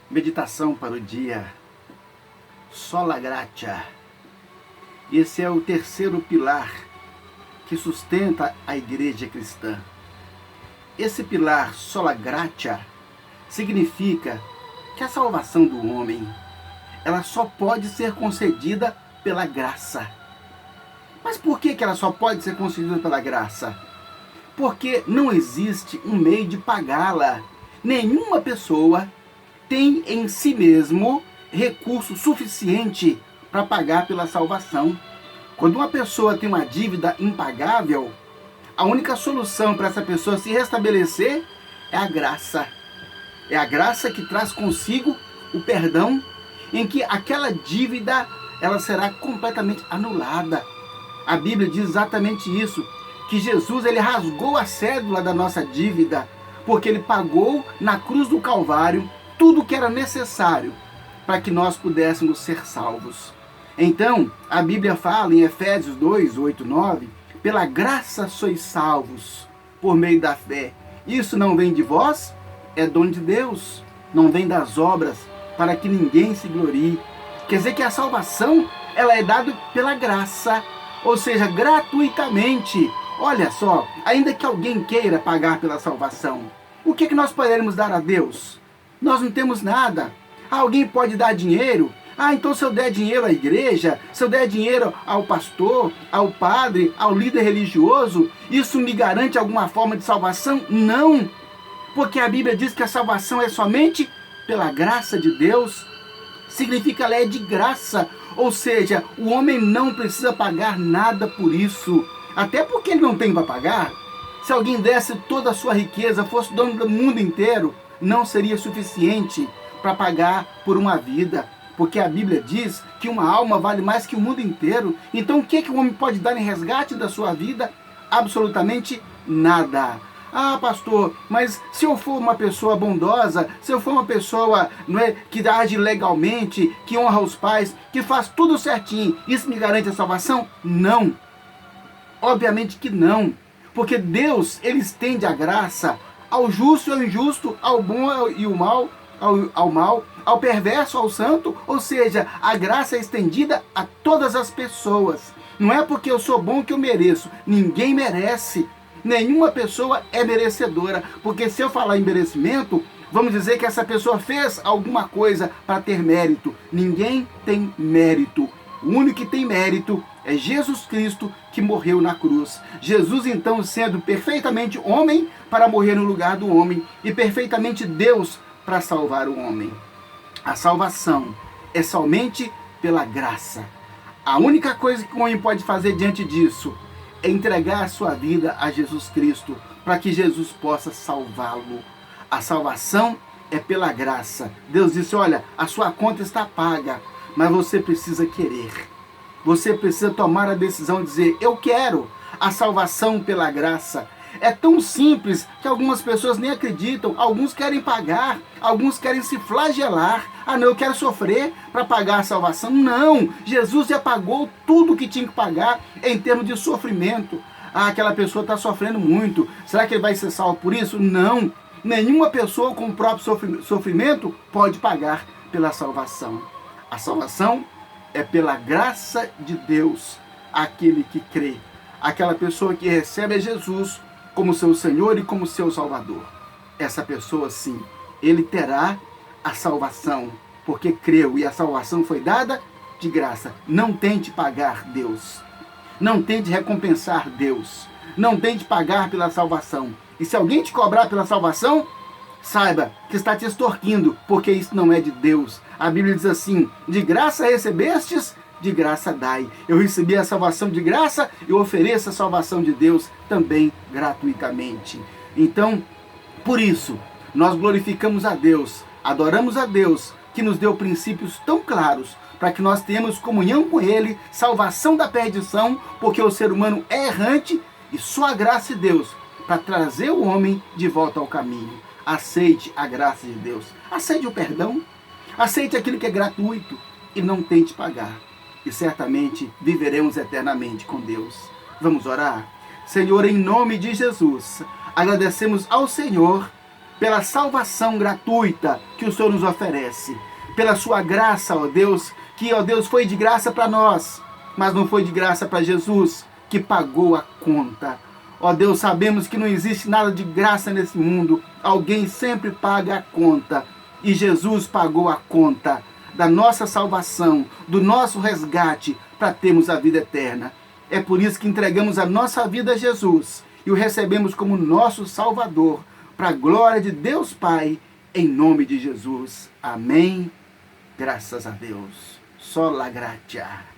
Meditação para o dia. Sola Gratia. Esse é o terceiro pilar que sustenta a igreja cristã. Esse pilar, Sola Gratia, significa que a salvação do homem, ela só pode ser concedida pela graça. Mas por que ela só pode ser concedida pela graça? Porque não existe um meio de pagá-la. Nenhuma pessoa tem em si mesmo recurso suficiente para pagar pela salvação. Quando uma pessoa tem uma dívida impagável, a única solução para essa pessoa se restabelecer é a graça. É a graça que traz consigo o perdão, em que aquela dívida ela será completamente anulada. A Bíblia diz exatamente isso, que Jesus ele rasgou a cédula da nossa dívida, porque ele pagou na cruz do Calvário tudo o que era necessário para que nós pudéssemos ser salvos. Então, a Bíblia fala em Efésios 2, 8, 9, pela graça sois salvos, por meio da fé. Isso não vem de vós, é dom de Deus, não vem das obras, para que ninguém se glorie. Quer dizer que a salvação, ela é dada pela graça, ou seja, gratuitamente. Olha só, ainda que alguém queira pagar pela salvação, o que nós poderemos dar a Deus? Nós não temos nada. Alguém pode dar dinheiro? Então se eu der dinheiro à igreja, se eu der dinheiro ao pastor, ao padre, ao líder religioso, isso me garante alguma forma de salvação? Não! Porque a Bíblia diz que a salvação é somente pela graça de Deus. Significa ela é de graça. Ou seja, o homem não precisa pagar nada por isso. Até porque ele não tem para pagar. Se alguém desse toda a sua riqueza, fosse dono do mundo inteiro, não seria suficiente para pagar por uma vida. Porque a Bíblia diz que uma alma vale mais que o mundo inteiro. Então o que o homem pode dar em resgate da sua vida? Absolutamente nada. Pastor, mas se eu for uma pessoa bondosa, se eu for uma pessoa que age legalmente, que honra os pais, que faz tudo certinho, isso me garante a salvação? Não. Obviamente que não. Porque Deus, ele estende a graça ao justo e ao injusto, ao bom e ao mal, ao mal, ao perverso, ao santo. Ou seja, a graça é estendida a todas as pessoas. Não é porque eu sou bom que eu mereço. Ninguém merece. Nenhuma pessoa é merecedora. Porque se eu falar em merecimento, vamos dizer que essa pessoa fez alguma coisa para ter mérito. Ninguém tem mérito. O único que tem mérito é Jesus Cristo, que morreu na cruz. Jesus, então, sendo perfeitamente homem para morrer no lugar do homem e perfeitamente Deus para salvar o homem. A salvação é somente pela graça. A única coisa que o homem pode fazer diante disso é entregar a sua vida a Jesus Cristo, para que Jesus possa salvá-lo. A salvação é pela graça. Deus disse, olha, a sua conta está paga, mas você precisa querer. Você precisa tomar a decisão de dizer, eu quero a salvação pela graça. É tão simples que algumas pessoas nem acreditam. Alguns querem pagar, alguns querem se flagelar. Não, eu quero sofrer para pagar a salvação. Não, Jesus já pagou tudo o que tinha que pagar em termos de sofrimento. Aquela pessoa está sofrendo muito. Será que ele vai ser salvo por isso? Não. Nenhuma pessoa com o próprio sofrimento pode pagar pela salvação. A salvação é pela graça de Deus, aquele que crê. Aquela pessoa que recebe a Jesus como seu Senhor e como seu Salvador. Essa pessoa, sim, ele terá a salvação, porque creu e a salvação foi dada de graça. Não tente pagar Deus. Não tente recompensar Deus. Não tente pagar pela salvação. E se alguém te cobrar pela salvação, saiba que está te extorquindo, porque isso não é de Deus. A Bíblia diz assim, de graça recebestes, de graça dai. Eu recebi a salvação de graça, eu ofereço a salvação de Deus também gratuitamente. Então, por isso, nós glorificamos a Deus, adoramos a Deus, que nos deu princípios tão claros, para que nós tenhamos comunhão com Ele, salvação da perdição, porque o ser humano é errante, e só a graça de Deus, para trazer o homem de volta ao caminho. Aceite a graça de Deus, aceite o perdão, aceite aquilo que é gratuito, e não tente pagar. E certamente viveremos eternamente com Deus. Vamos orar? Senhor, em nome de Jesus, agradecemos ao Senhor pela salvação gratuita que o Senhor nos oferece, pela sua graça, ó Deus, que, ó Deus, foi de graça para nós, mas não foi de graça para Jesus, que pagou a conta. Ó Deus, sabemos que não existe nada de graça nesse mundo, alguém sempre paga a conta, e Jesus pagou a conta da nossa salvação, do nosso resgate, para termos a vida eterna. É por isso que entregamos a nossa vida a Jesus e o recebemos como nosso Salvador, para a glória de Deus Pai, em nome de Jesus. Amém. Graças a Deus. Sola gratia.